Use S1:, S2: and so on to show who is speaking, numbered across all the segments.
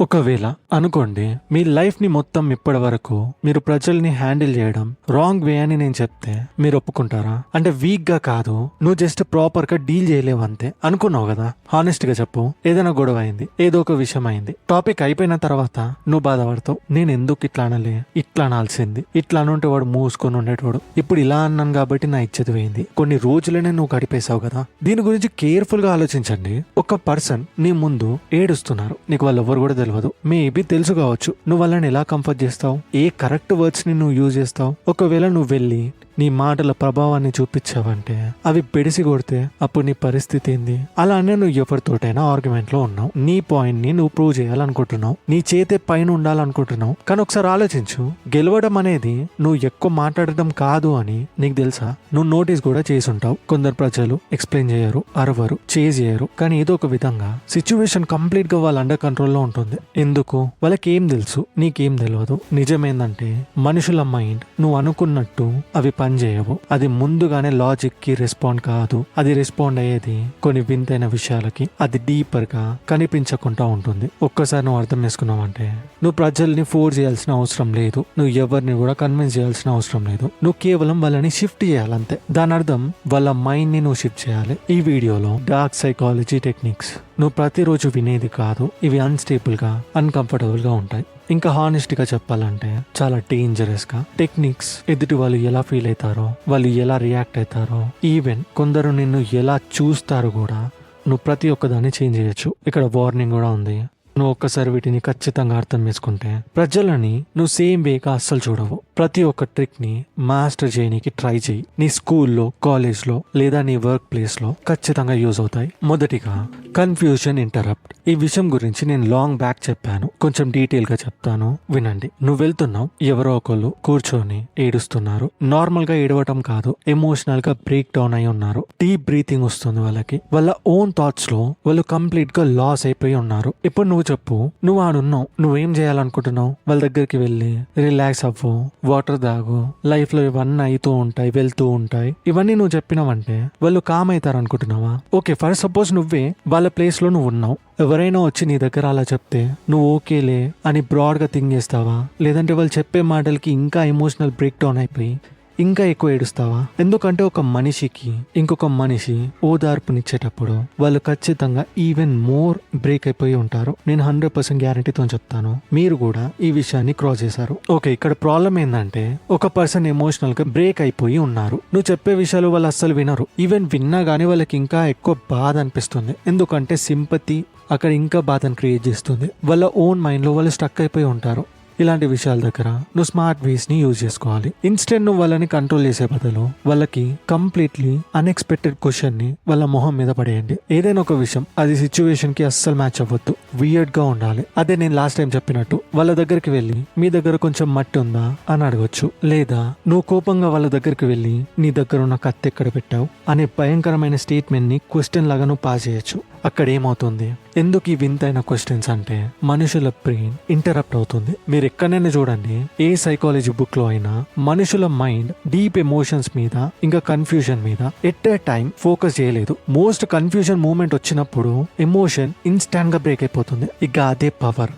S1: ఒకవేళ అనుకోండి మీ లైఫ్ ని మొత్తం ఇప్పటి వరకు మీరు ప్రజల్ని హ్యాండిల్ చేయడం రాంగ్ వే అని నేను చెప్తే మీరు ఒప్పుకుంటారా? అంటే వీక్ గా కాదు, నువ్వు జస్ట్ ప్రాపర్ గా డీల్ చేయలేవు అంతే అనుకున్నావు కదా. హానెస్ట్ గా చెప్పు, ఏదైనా గొడవ అయింది, ఏదో ఒక విషయం అయింది, టాపిక్ అయిపోయిన తర్వాత నువ్వు బాధపడతావు, నేను ఎందుకు ఇట్లా అనలే, ఇట్లా అనాల్సింది, ఇట్లా అనుంటే వాడు మూసుకొని ఉండేటోడు, ఇప్పుడు ఇలా అన్నాను కాబట్టి నా ఇచ్చేది పోయింది, కొన్ని రోజులనే నువ్వు గడిపేశావు కదా. దీని గురించి కేర్ఫుల్ గా ఆలోచించండి. ఒక పర్సన్ నీ ముందు ఏడుస్తున్నారు, నీకు వాళ్ళు ఎవరు కూడా తెలియదు, మేబీ తెలుసు కావచ్చు, నువ్వు వాళ్ళని ఎలా కంఫర్ట్ చేస్తావు, ఏ కరెక్ట్ వర్డ్స్ ని నువ్వు యూజ్ చేస్తావు. ఒకవేళ నువ్వు వెళ్ళి నీ మాటల ప్రభావాన్ని చూపించావంటే అవి పెడిసి కొడితే అప్పుడు నీ పరిస్థితి ఏంది? అలానే నువ్వు ఎవరితోటైనా ఆర్గ్యుమెంట్ లో ఉన్నావు, నీ పాయింట్ ని నువ్వు ప్రూవ్ చేయాలనుకుంటున్నావు, నీ చేతే పైన ఉండాలనుకుంటున్నావు, కానీ ఒకసారి ఆలోచించు, గెలవడం అనేది నువ్వు ఎక్కువ మాట్లాడడం కాదు అని నీకు తెలుసా? నువ్వు నోటీస్ కూడా చేసి ఉంటావు. కొందరు ప్రజలు ఎక్స్ప్లెయిన్ చేయరు, అరవరు, చేయరు, కానీ ఏదో ఒక విధంగా సిచ్యువేషన్ కంప్లీట్ గా వాళ్ళ అండర్ కంట్రోల్లో ఉంటుంది. ఎందుకు? వాళ్ళకి ఏం తెలుసు, నీకేం తెలియదు. నిజమేందంటే మనుషుల మైండ్ నువ్వు అనుకున్నట్టు అవి చేయవు. అది ముందుగానే లాజిక్ కి రెస్పాండ్ కాదు, అది రెస్పాండ్ అయ్యేది కొన్ని వింతైన విషయాలకి. అది డీపర్ గా కనిపించకుండా ఉంటుంది. ఒక్కసారి నువ్వు అర్థం చేసుకున్నావంటే నువ్వు ప్రజల్ని ఫోర్స్ చేయాల్సిన అవసరం లేదు, నువ్వు ఎవరిని కూడా కన్విన్స్ చేయాల్సిన అవసరం లేదు, నువ్వు కేవలం వాళ్ళని షిఫ్ట్ చేయాలంతే. దాని అర్థం వాళ్ళ మైండ్ ని నువ్వు షిఫ్ట్ చేయాలి. ఈ వీడియోలో డార్క్ సైకాలజీ టెక్నిక్స్ నువ్వు ప్రతిరోజు వినేది కాదు, ఇవి అన్స్టేబుల్ గా అన్కంఫర్టబుల్ గా ఉంటాయి. ఇంకా హానెస్ట్ గా చెప్పాలంటే చాలా డేంజరస్ గా టెక్నిక్స్. ఎదుటి వాళ్ళు ఎలా ఫీల్ అవుతారో, వాళ్ళు ఎలా రియాక్ట్ అవుతారో, ఈవెన్ కొందరు నిన్ను ఎలా చూస్తారో కూడా నువ్వు ప్రతి ఒక్కదాన్ని చేంజ్ చేయొచ్చు. ఇక్కడ వార్నింగ్ కూడా ఉంది. నువ్వు ఒక్కసారి వీటిని ఖచ్చితంగా అర్థం చేసుకుంటే ప్రజలని నువ్వు సేమ్ వేగా అస్సలు చూడవు. ప్రతి ఒక్క ట్రిక్ ని మాస్టర్ చేయడానికి ట్రై చేయి. నీ స్కూల్లో, కాలేజ్ లో లేదా నీ వర్క్ ప్లేస్ లో ఖచ్చితంగా యూజ్ అవుతాయి. మొదటిగా కన్ఫ్యూజన్ ఇంటరప్ట్. ఈ విషయం గురించి నేను లాంగ్ బ్యాక్ చెప్పాను, కొంచెం డీటెయిల్ గా చెప్తాను వినండి. నువ్వు వెళ్తున్నావు, ఎవరో ఒకళ్ళు కూర్చొని ఏడుస్తున్నారు. నార్మల్ గా ఏడవటం కాదు, ఎమోషనల్ గా బ్రేక్ డౌన్ అయి ఉన్నారు. డీప్ బ్రీతింగ్ వస్తుంది వాళ్ళకి. వాళ్ళ ఓన్ థాట్స్ లో వాళ్ళు కంప్లీట్ గా లాస్ అయిపోయి ఉన్నారు. ఇప్పుడు నువ్వు చెప్పు, నువ్వు ఆడున్నావు, నువ్వేం చేయాలనుకుంటున్నావు? వాళ్ళ దగ్గరికి వెళ్ళి రిలాక్స్ అవ్వు, వాటర్ తాగు, లైఫ్ లో ఇవన్నీ అవుతూ ఉంటాయి, వెళ్తూ ఉంటాయి, ఇవన్నీ నువ్వు చెప్పినావంటే వాళ్ళు కామ్ అవుతారు అనుకుంటున్నావా? ఓకే, ఫర్ సపోజ్ నువ్వే వాళ్ళ ప్లేస్ లో నువ్వు ఉన్నావు, ఎవరైనా వచ్చి నీ దగ్గర అలా చెప్తే నువ్వు ఓకేలే అని బ్రాడ్ గా థింక్ చేస్తావా? లేదంటే వాళ్ళు చెప్పే మాటలకి ఇంకా ఎమోషనల్ బ్రేక్ డౌన్ అయిపోయి ఇంకా ఎక్కువ ఏడుస్తావా? ఎందుకంటే ఒక మనిషికి ఇంకొక మనిషి ఓదార్పునిచ్చేటప్పుడు వాళ్ళు ఖచ్చితంగా ఈవెన్ మోర్ బ్రేక్ అయిపోయి ఉంటారు. నేను 100% గ్యారంటీతో చెప్తాను, మీరు కూడా ఈ విషయాన్ని క్రాస్ చేశారు. ఓకే, ఇక్కడ ప్రాబ్లం ఏంటంటే ఒక పర్సన్ ఎమోషనల్ గా బ్రేక్ అయిపోయి ఉన్నారు. నువ్వు చెప్పే విషయాలు వాళ్ళు అస్సలు వినరు. ఈవెన్ విన్నా గానీ వాళ్ళకి ఇంకా ఎక్కువ బాధ అనిపిస్తుంది. ఎందుకంటే సింపతి అక్కడ ఇంకా బాధను క్రియేట్ చేస్తుంది. వాళ్ళ ఓన్ మైండ్ లో వాళ్ళు స్టక్ అయిపోయి ఉంటారు. ఇలాంటి విషయాల దగ్గర నువ్వు స్మార్ట్ వేస్ ని యూజ్ చేసుకోవాలి. ఇన్స్టెంట్ నువ్వు వాళ్ళని కంట్రోల్ చేసే బదులు వాళ్ళకి కంప్లీట్లీ అన్ఎక్స్పెక్టెడ్ క్వశ్చన్ ని వాళ్ళ మొహం మీద పడేయండి. ఏదైనా ఒక విషయం అది సిచ్యువేషన్ కి అస్సలు మ్యాచ్ అవ్వద్దు, వియర్డ్ గా ఉండాలి. అదే నేను లాస్ట్ టైం చెప్పినట్టు వాళ్ళ దగ్గరికి వెళ్ళి మీ దగ్గర కొంచెం మట్టి ఉందా అని అడగొచ్చు, లేదా నువ్వు కోపంగా వాళ్ళ దగ్గరికి వెళ్ళి నీ దగ్గర ఉన్న కత్తి ఎక్కడ పెట్టావు అనే భయంకరమైన స్టేట్మెంట్ ని క్వశ్చన్ లాగా నువ్వు పాస్ చేయొచ్చు. అక్కడ ఏమవుతుంది? ఎందుకు ఈ వింతైన క్వశ్చన్స్ అంటే మనుషుల బ్రెయిన్ ఇంటరప్ట్ అవుతుంది. మీరు ఎక్కడైనా చూడండి, ఏ సైకాలజీ బుక్ లో అయినా మనుషుల మైండ్ డీప్ ఎమోషన్స్ మీద ఇంకా కన్ఫ్యూజన్ మీద ఎట్ ఏ టైం ఫోకస్ చేయలేదు. మోస్ట్ కన్ఫ్యూజన్ మూమెంట్ వచ్చినప్పుడు ఎమోషన్ ఇన్స్టాంట్ గా బ్రేక్ అయిపోతుంది. ఇక అదే పవర్.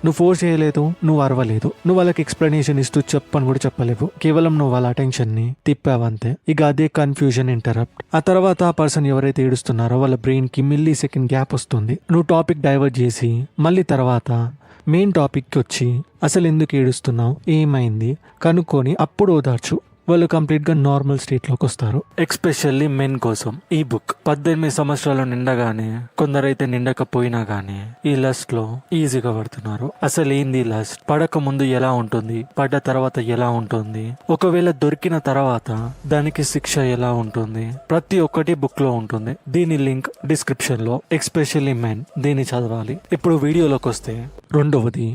S1: నువ్వు ఫోర్స్ చేయలేదు, నువ్వు అరవలేదు, నువ్వు వాళ్ళకి ఎక్స్ప్లెనేషన్ ఇస్తూ చెప్పని కూడా చెప్పలేవు, కేవలం నువ్వు వాళ్ళ అటెన్షన్ ని తిప్పావంతే. ఇక అదే కన్ఫ్యూజన్ ఇంటరప్ట్. ఆ తర్వాత ఆ పర్సన్ ఎవరైతే ఏడుస్తున్నారో వాళ్ళ బ్రెయిన్ కి మిల్లీ సెకండ్ గ్యాప్ వస్తుంది. నువ్వు టాపిక్ డైవర్ట్ చేసి మళ్ళీ తర్వాత మెయిన్ టాపిక్ కి వచ్చి అసలు ఎందుకు ఏడుస్తున్నావు, ఏమైంది కనుక్కొని అప్పుడు ఓదార్చు. వాళ్ళు కంప్లీట్ గా నార్మల్ స్టేట్ లోకి వస్తారు. ఎక్స్పెషల్లీ మెన్ కోసం ఈ బుక్ 18 సంవత్సరాలు నిండగానే, కొందరైతే నిండకపోయినా గానీ ఈ లస్ట్ లో ఈజీగా పడుతున్నారు. అసలు ఏంది లస్ట్? పడక ముందు ఎలా ఉంటుంది, పడ్డ తర్వాత ఎలా ఉంటుంది, ఒకవేళ దొరికిన తర్వాత దానికి శిక్ష ఎలా ఉంటుంది, ప్రతి ఒక్కటి బుక్ లో ఉంటుంది. దీని లింక్ డిస్క్రిప్షన్ లో. ఎక్స్పెషల్లీ మెన్ దీన్ని చదవాలి. ఇప్పుడు వీడియోలోకి వస్తే, రెండవది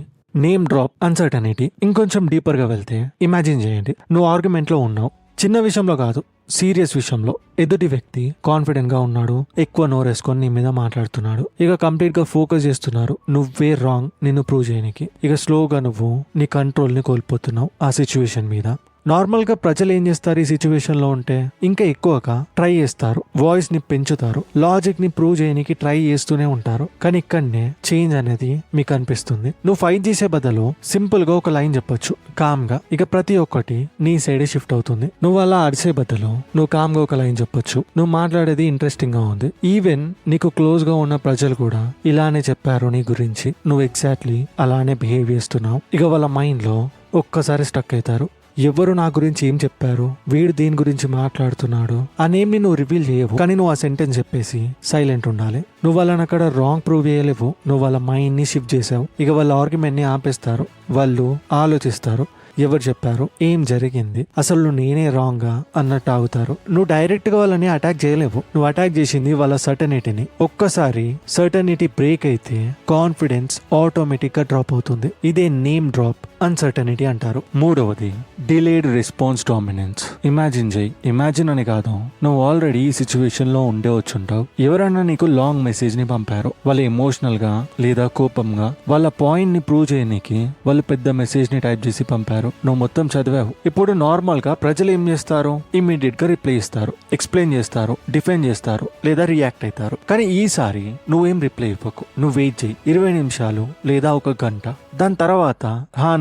S1: నేమ్ డ్రాప్ అన్సర్టనిటీ. ఇంకొంచెం డీపర్ గా వెళ్తే ఇమాజిన్ చేయండి, నువ్వు ఆర్గ్యుమెంట్ లో ఉన్నావు, చిన్న విషయంలో కాదు, సీరియస్ విషయంలో. ఎదుటి వ్యక్తి కాన్ఫిడెంట్ గా ఉన్నాడు, ఎక్కువ నోరేసుకొని నీ మీద మాట్లాడుతున్నాడు. ఇక కంప్లీట్ గా ఫోకస్ చేస్తున్నారు నువ్వే రాంగ్ నిన్ను ప్రూవ్ చేయడానికి. ఇక స్లోగా నువ్వు నీ కంట్రోల్ ని కోల్పోతున్నావు ఆ సిచ్యువేషన్ మీద. నార్మల్ గా ప్రజలు ఏం చేస్తారు ఈ సిచ్యువేషన్ లో ఉంటే ఇంకా ఎక్కువగా ట్రై చేస్తారు, వాయిస్ ని పెంచుతారు, లాజిక్ ని ప్రూవ్ చేయడానికి ట్రై చేస్తూనే ఉంటారు. కానీ ఇక్కడనే చేంజ్ అనేది మీకు అనిపిస్తుంది. నువ్వు ఫైట్ చేసే బదులు సింపుల్ గా ఒక లైన్ చెప్పొచ్చు కామ్ గా, ఇక ప్రతి ఒక్కటి నీ సైడే షిఫ్ట్ అవుతుంది. నువ్వు అలా అరిసే బదులు నువ్వు కామ్ గా ఒక లైన్ చెప్పొచ్చు, నువ్వు మాట్లాడేది ఇంట్రెస్టింగ్ గా ఉంది, ఈవెన్ నీకు క్లోజ్ గా ఉన్న ప్రజలు కూడా ఇలానే చెప్పారు నీ గురించి, నువ్వు ఎగ్జాక్ట్లీ అలానే బిహేవ్ చేస్తున్నావు. ఇక వాళ్ళ మైండ్ లో ఒక్కసారి స్టక్ అవుతారు. ఎవరు నా గురించి ఏం చెప్పారు, వీడు దీని గురించి మాట్లాడుతున్నాడు అనేమి నువ్వు రివీల్ చేయవు. కానీ నువ్వు ఆ సెంటెన్స్ చెప్పేసి సైలెంట్ ఉండాలి. నువ్వు వాళ్ళని అక్కడ రాంగ్ ప్రూవ్ చేయలేవు, నువ్వు వాళ్ళ మైండ్ ని షిఫ్ట్ చేసావు. ఇక వాళ్ళ ఆర్గ్యుమెంట్ ని ఆపేస్తారు. వాళ్ళు ఆలోచిస్తారు, ఎవరు చెప్పారు, ఏం జరిగింది, అసలు నేనే రాంగా అన్నట్టు ఆగుతారు. నువ్వు డైరెక్ట్ గా వాళ్ళని అటాక్ చేయలేవు. నువ్వు అటాక్ చేసింది వాళ్ళ సర్టనిటీని. ఒక్కసారి సర్టనిటీ బ్రేక్ అయితే కాన్ఫిడెన్స్ ఆటోమేటిక్ గా డ్రాప్ అవుతుంది. ఇదే నేమ్ డ్రాప్ అన్సర్టనిటీ అంటారు. మూడవది డిలేడ్ రెస్పాన్స్ డామినెన్స్. ఇమాజిన్ చేయి, ఇమాజిన్ అని కాదు, నువ్వు ఆల్రెడీ ఈ సిచ్యువేషన్ లో ఉండే వచ్చుంటావు. ఎవరైనా నీకు లాంగ్ మెసేజ్ ని పంపారు, వాళ్ళు ఎమోషనల్ గా లేదా కోపంగా వాళ్ళ పాయింట్ ని ప్రూవ్ చేయడానికి వాళ్ళు పెద్ద మెసేజ్ ని టైప్ చేసి పంపారు. నువ్వు మొత్తం చదివావు. ఇప్పుడు నార్మల్ గా ప్రజలు ఏం చేస్తారు, ఇమ్మీడియట్ గా రిప్లై ఇస్తారు, ఎక్స్ప్లెయిన్ చేస్తారు, డిఫెండ్ చేస్తారు లేదా రియాక్ట్ అవుతారు. కానీ ఈసారి నువ్వేం రిప్లై ఇవ్వకు, నువ్వు వెయిట్ చేయి 20 నిమిషాలు లేదా 1 గంట. దాని తర్వాత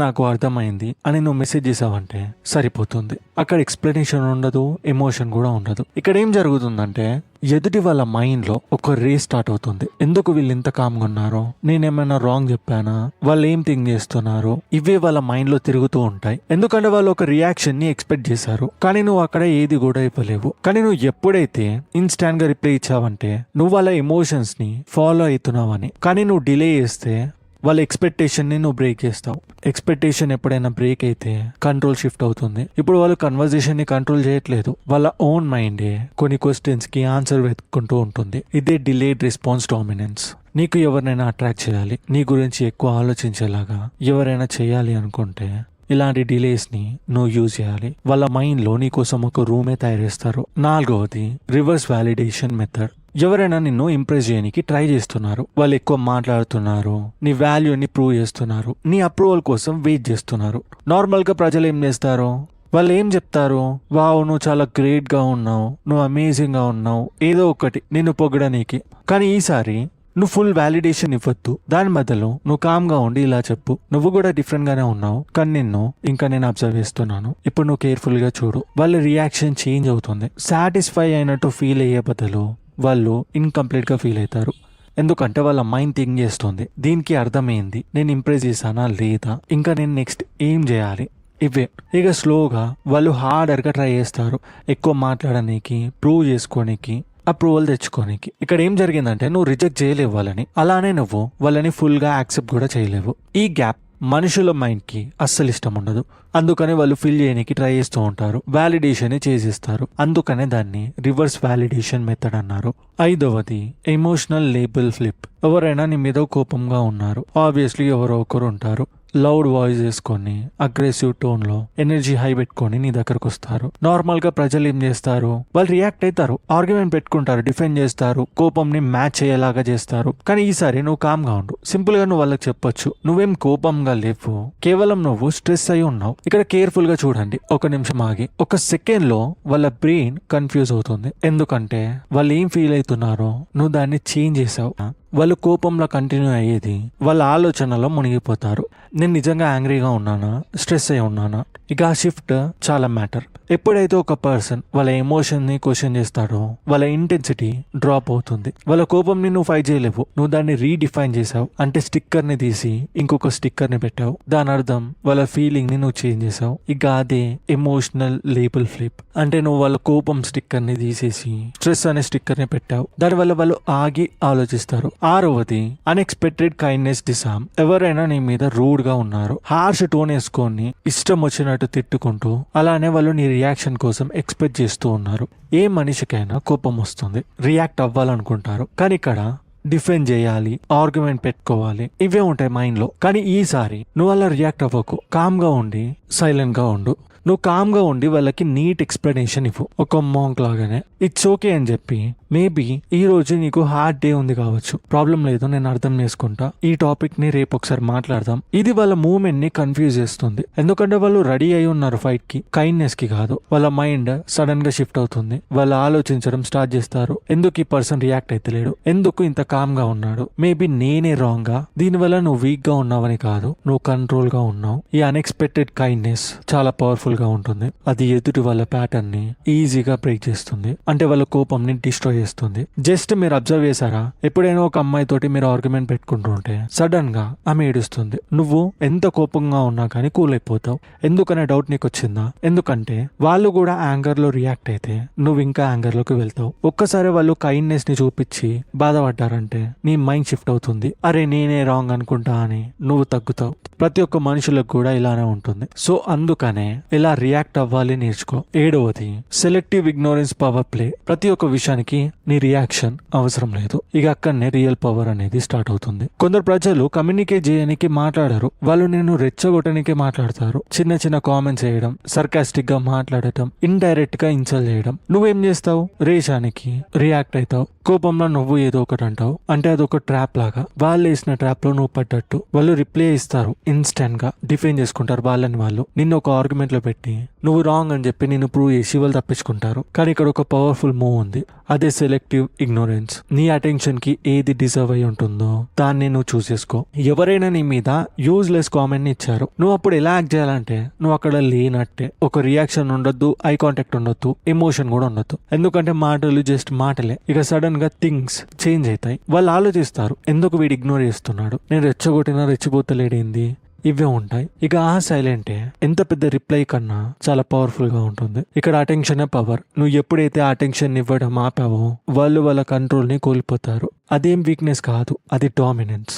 S1: నాకు అర్థమైంది అని నువ్వు మెసేజ్ చేసావంటే సరిపోతుంది. అక్కడ ఎక్స్ప్లెనేషన్ ఉండదు, ఎమోషన్ కూడా ఉండదు. ఇక్కడ ఏం జరుగుతుందంటే ఎదుటి వాళ్ళ మైండ్ లో ఒక రేస్ స్టార్ట్ అవుతుంది. ఎందుకు వీళ్ళు ఇంత కామ్గా ఉన్నారో, నేనేమైనా రాంగ్ చెప్పానా, వాళ్ళు ఏం థింక్ చేస్తున్నారో, ఇవే వాళ్ళ మైండ్ లో తిరుగుతూ ఉంటాయి. ఎందుకంటే వాళ్ళు ఒక రియాక్షన్ ని ఎక్స్పెక్ట్ చేశారు, కానీ నువ్వు అక్కడ ఏది కూడా ఇవ్వలేవు. కానీ నువ్వు ఎప్పుడైతే ఇన్స్టాంట్ గా రిప్లై ఇచ్చావంటే నువ్వు వాళ్ళ ఎమోషన్స్ ని ఫాలో అవుతున్నావని. కానీ నువ్వు డిలే చేస్తే వాళ్ళ ఎక్స్పెక్టేషన్ ని నువ్వు బ్రేక్ చేస్తావు. ఎక్స్పెక్టేషన్ ఎప్పుడైనా బ్రేక్ అయితే కంట్రోల్ షిఫ్ట్ అవుతుంది. ఇప్పుడు వాళ్ళు కన్వర్జేషన్ ని కంట్రోల్ చేయట్లేదు, వాళ్ళ ఓన్ మైండే కొన్ని క్వశ్చన్స్ కి ఆన్సర్ వెతుక్కుంటూ ఉంటుంది. ఇదే డిలేడ్ రెస్పాన్స్ డామినెన్స్. నీకు ఎవరినైనా అట్రాక్ట్ చేయాలి, నీ గురించి ఎక్కువ ఆలోచించేలాగా ఎవరైనా చేయాలి అనుకుంటే ఇలాంటి డిలేస్ ని నువ్వు యూజ్ చేయాలి. వాళ్ళ మైండ్ లో నీ కోసం ఒక రూమే తయారు చేస్తారు. నాలుగవది రివర్స్ వాలిడేషన్ మెథడ్. ఎవరైనా నిన్ను ఇంప్రెస్ చేయడానికి ట్రై చేస్తున్నారు, వాళ్ళు ఎక్కువ మాట్లాడుతున్నారు, నీ వాల్యూని ప్రూవ్ చేస్తున్నారు, నీ అప్రూవల్ కోసం వెయిట్ చేస్తున్నారు. నార్మల్ గా ప్రజలు ఏం చేస్తారు, వాళ్ళు ఏం చెప్తారు, వావ్ నువ్వు చాలా గ్రేట్ గా ఉన్నావు, నువ్వు అమేజింగ్ గా ఉన్నావు, ఏదో ఒకటి నిన్ను పొగడనీకి. కానీ ఈసారి నువ్వు ఫుల్ వ్యాలిడేషన్ ఇవ్వద్దు. దాని బదులు నువ్వు కామ్ గా ఉండి ఇలా చెప్పు, నువ్వు కూడా డిఫరెంట్ గానే ఉన్నావు, కానీ నేను అబ్జర్వ్ చేస్తున్నాను, ఇప్పుడు నువ్వు కేర్ఫుల్ గా చూడు. వాళ్ళ రియాక్షన్ చేంజ్ అవుతుంది. సాటిస్ఫై అయినట్టు ఫీల్ అయ్యే బదులు వాళ్ళు ఇన్కంప్లీట్ గా ఫీల్ అవుతారు. ఎందుకంటే వాళ్ళ మైండ్ థింక్ చేస్తుంది, దీనికి అర్థమైంది, నేను ఇంప్రెస్ చేశానా లేదా, ఇంకా నేను నెక్స్ట్ ఏం చేయాలి, ఇవే. ఇక స్లోగా వాళ్ళు హార్డర్ గా ట్రై చేస్తారు, ఎక్కువ మాట్లాడడానికి, ప్రూవ్ చేసుకోనికి, అప్రూవల్ తెచ్చుకోనికి. ఇక్కడ ఏం జరిగిందంటే నువ్వు రిజెక్ట్ చేయలేవు వాళ్ళని, అలానే నువ్వు వాళ్ళని ఫుల్ గా యాక్సెప్ట్ కూడా చేయలేవు. ఈ గ్యాప్ మనుషుల మైండ్ కి అస్సలు ఇష్టం ఉండదు. అందుకని వాళ్ళు ఫిల్ చేయడానికి ట్రై చేస్తూ ఉంటారు, వ్యాలిడేషన్ చేసేస్తారు. అందుకనే దాన్ని రివర్స్ వ్యాలిడేషన్ మెథడ్ అన్నారు. ఐదవది ఎమోషనల్ లేబుల్ ఫ్లిప్. ఎవరైనా నీ మీద కోపంగా ఉన్నారు, ఆబ్వియస్లీ ఎవరో ఒకరు ఉంటారు, లౌడ్ వాయిస్ వేసుకొని అగ్రెసివ్ టోన్ లో ఎనర్జీ హై పెట్టుకొని నీ దగ్గరకు వస్తారు. నార్మల్ గా ప్రజలు ఏం చేస్తారు, వాళ్ళు రియాక్ట్ అవుతారు, ఆర్గ్యుమెంట్ పెట్టుకుంటారు, డిఫెండ్ చేస్తారు, కోపం ని మ్యాచ్ అయ్యేలాగా చేస్తారు. కానీ ఈసారి నువ్వు కామ్ గా ఉండు. సింపుల్ గా నువ్వు వాళ్ళకి చెప్పొచ్చు, నువ్వేం కోపంగా లేవు, కేవలం నువ్వు స్ట్రెస్ అయి ఉన్నావు. ఇక్కడ కేర్ఫుల్ గా చూడండి, 1 నిమిషం ఆగి 1 సెకండ్ లో వాళ్ళ బ్రెయిన్ కన్ఫ్యూజ్ అవుతుంది. ఎందుకంటే వాళ్ళు ఏం ఫీల్ అవుతున్నారో నువ్వు దాన్ని చేంజ్ చేసావు. వాళ్ళు కోపంలో కంటిన్యూ అయ్యేది వాళ్ళ ఆలోచనలో మునిగిపోతారు. నేను నిజంగా యాంగ్రీగా ఉన్నానా, స్ట్రెస్ అయి ఉన్నానా. ఇక ఆ షిఫ్ట్ చాలా మ్యాటర్. ఎప్పుడైతే ఒక పర్సన్ వాళ్ళ ఎమోషన్ ని క్వశ్చన్ చేస్తాడో వాళ్ళ ఇంటెన్సిటీ డ్రాప్ అవుతుంది. వాళ్ళ కోపం ని నువ్వు ఫైట్ చేయలేవు, నువ్వు దాన్ని రీడిఫైన్ చేసావు. అంటే స్టిక్కర్ ని తీసి ఇంకొక స్టిక్కర్ ని పెట్టావు, దాని అర్థం వాళ్ళ ఫీలింగ్ ని నువ్వు చేంజ్ చేసావు. ఇక అదే ఎమోషనల్ లేబుల్ ఫ్లిప్. అంటే నువ్వు వాళ్ళ కోపం స్టిక్కర్ ని తీసేసి స్ట్రెస్ అనే స్టిక్కర్ ని పెట్టావు, దానివల్ల వాళ్ళు ఆగి ఆలోచిస్తారు. ఆరవది అన్ఎక్స్పెక్టెడ్ కైండ్నెస్ డిసామ్. ఎవరైనా నీ మీద రూడ్ గా ఉన్నారు, హార్ష్ టోన్ వేసుకొని ఇష్టం వచ్చినట్టు తిట్టుకుంటూ, అలానే వాళ్ళు నీ రియాక్షన్ కోసం ఎక్స్పెక్ట్ చేస్తూ ఉన్నారు. ఏ మనిషికైనా కోపం వస్తుంది, రియాక్ట్ అవ్వాలనుకుంటారు, కానీ ఇక్కడ డిఫెండ్ చేయాలి, ఆర్గ్యుమెంట్ పెట్టుకోవాలి, ఇవే ఉంటాయి మైండ్ లో. కానీ ఈసారి నువ్వు అలా రియాక్ట్ అవ్వకు, కామ్ గా ఉండి సైలెంట్ గా ఉండు. నువ్వు కామ్ గా ఉండి వాళ్ళకి నీట్ ఎక్స్ప్లెనేషన్ ఇవ్వు, ఒక మాంక్ లాగానే. ఇట్స్ ఓకే అని చెప్పి మేబీ ఈ రోజు నీకు హార్డ్ డే ఉంది కావచ్చు, ప్రాబ్లం లేదు, నేను అర్థం చేసుకుంటా. ఈ టాపిక్ ని రేపు ఒకసారి మాట్లాడదాం. ఇది వాళ్ళ మూవ్మెంట్ ని కన్ఫ్యూజ్ చేస్తుంది, ఎందుకంటే వాళ్ళు రెడీ అయి ఉన్నారు ఫైట్ కి, కైండ్నెస్ కి కాదు. వాళ్ళ మైండ్ సడన్ గా షిఫ్ట్ అవుతుంది. వాళ్ళు ఆలోచించడం స్టార్ట్ చేస్తారు. ఎందుకు ఈ పర్సన్ రియాక్ట్ అయితలేడు, ఎందుకు ఇంత కామ్ గా ఉన్నాడు, మేబీ నేనే రాంగ్ గా, దీనివల్ల నువ్వు వీక్ గా ఉన్నావని కాదు, నువ్వు కంట్రోల్ గా ఉన్నావు. ఈ అన్ఎక్స్పెక్టెడ్ కైండ్నెస్ చాలా పవర్ఫుల్ గా ఉంటుంది. అది ఎదుటి వాళ్ళ ప్యాటర్న్ ని ఈజీగా బ్రేక్ చేస్తుంది, అంటే వాళ్ళ కోపం ని డిస్ట్రాయ్ చేస్తుంది. జస్ట్ మీరు అబ్జర్వ్ చేశారా, ఎప్పుడైనా ఒక అమ్మాయి తోటి మీరు ఆర్గ్యుమెంట్ పెట్టుకుంటుంటే సడన్ గా ఆమె ఏడుస్తుంది, నువ్వు ఎంత కోపంగా ఉన్నా కానీ కూల్ అయిపోతావు. ఎందుకనే డౌట్ నీకు వచ్చిందా? ఎందుకంటే వాళ్ళు కూడా యాంగర్ లో రియాక్ట్ అయితే నువ్వు ఇంకా యాంగర్ లోకి వెళ్తావు. ఒక్కసారి వాళ్ళు కైండ్నెస్ ని చూపించి బాధపడ్డారంటే నీ మైండ్ షిఫ్ట్ అవుతుంది, అరే నేనే రాంగ్ అనుకుంటా అని నువ్వు తగ్గుతావు. ప్రతి ఒక్క మనుషులకు కూడా ఇలానే ఉంటుంది. సో అందుకనే ఇలా రియాక్ట్ అవ్వాలి నేర్చుకో. 7వది సెలెక్టివ్ ఇగ్నోరెన్స్ పవర్ ప్లే. ప్రతి ఒక్క విషయానికి నీ రియాక్షన్ అవసరం లేదు. ఇక అక్కడనే రియల్ పవర్ అనేది స్టార్ట్ అవుతుంది. కొందరు ప్రజలు కమ్యూనికేట్ చేయడానికి మాట్లాడరు, వాళ్ళు నేను రెచ్చగొట్టడానికి మాట్లాడతారు. చిన్న చిన్న కామెంట్స్ చేయడం, సర్కాస్టిక్ గా మాట్లాడటం, ఇండైరెక్ట్ గా ఇన్సల్ట్ చేయడం. నువ్వేం చేస్తావు? రేషానికి రియాక్ట్ అవుతావు. కోపంలో నువ్వు ఏదో ఒకటి అంటావు, అంటే అదొక ట్రాప్ లాగా. వాళ్ళు వేసిన ట్రాప్ లో నువ్వు పడ్డట్టు. వాళ్ళు రిప్లై ఇస్తారు, ఇన్స్టెంట్ గా డిఫెండ్ చేసుకుంటారు వాళ్ళని వాళ్ళు. నిన్ను ఒక ఆర్గ్యుమెంట్ లో పెట్టి నువ్వు రాంగ్ అని చెప్పి నిన్ను ప్రూవ్ చేసి వాళ్ళు తప్పించుకుంటారు. కానీ ఇక్కడ ఒక పవర్ఫుల్ మూవ్ ఉంది, అదే సెలెక్టివ్ ఇగ్నోరెన్స్. నీ అటెన్షన్ కి ఏది డిజర్వ్ అయి ఉంటుందో దాన్ని నువ్వు చూస్ చేసుకో. ఎవరైనా నీ మీద యూజ్లెస్ కామెంట్ ఇచ్చారు, నువ్వు అప్పుడు ఎలా యాక్ట్ చేయాలంటే నువ్వు అక్కడ లేనట్టే. ఒక రియాక్షన్ ఉండొద్దు, ఐ కాంటాక్ట్ ఉండొద్దు, ఎమోషన్ కూడా ఉండొద్దు. ఎందుకంటే మాటలు జస్ట్ మాటలే. ఇక సడన్ గా థింగ్స్ చేంజ్ అవుతాయి. వాళ్ళు ఆలోచిస్తారు, ఎందుకు వీడు ఇగ్నోర్ చేస్తున్నాడు, నేను రెచ్చగొట్టినా రెచ్చిపోతలేడేంది, ఇవే ఉంటాయి. ఇక ఆ సైలెంటే ఎంత పెద్ద రిప్లై కన్నా చాలా పవర్ఫుల్ గా ఉంటుంది. ఇక్కడ అటెన్షన్ పవర్. నువ్వు ఎప్పుడైతే ఆ అటెన్షన్ ఇవ్వడం ఆపావో వాళ్ళు వాళ్ళ కంట్రోల్ ని కోల్పోతారు. అదేం వీక్నెస్ కాదు, అది డామినెన్స్.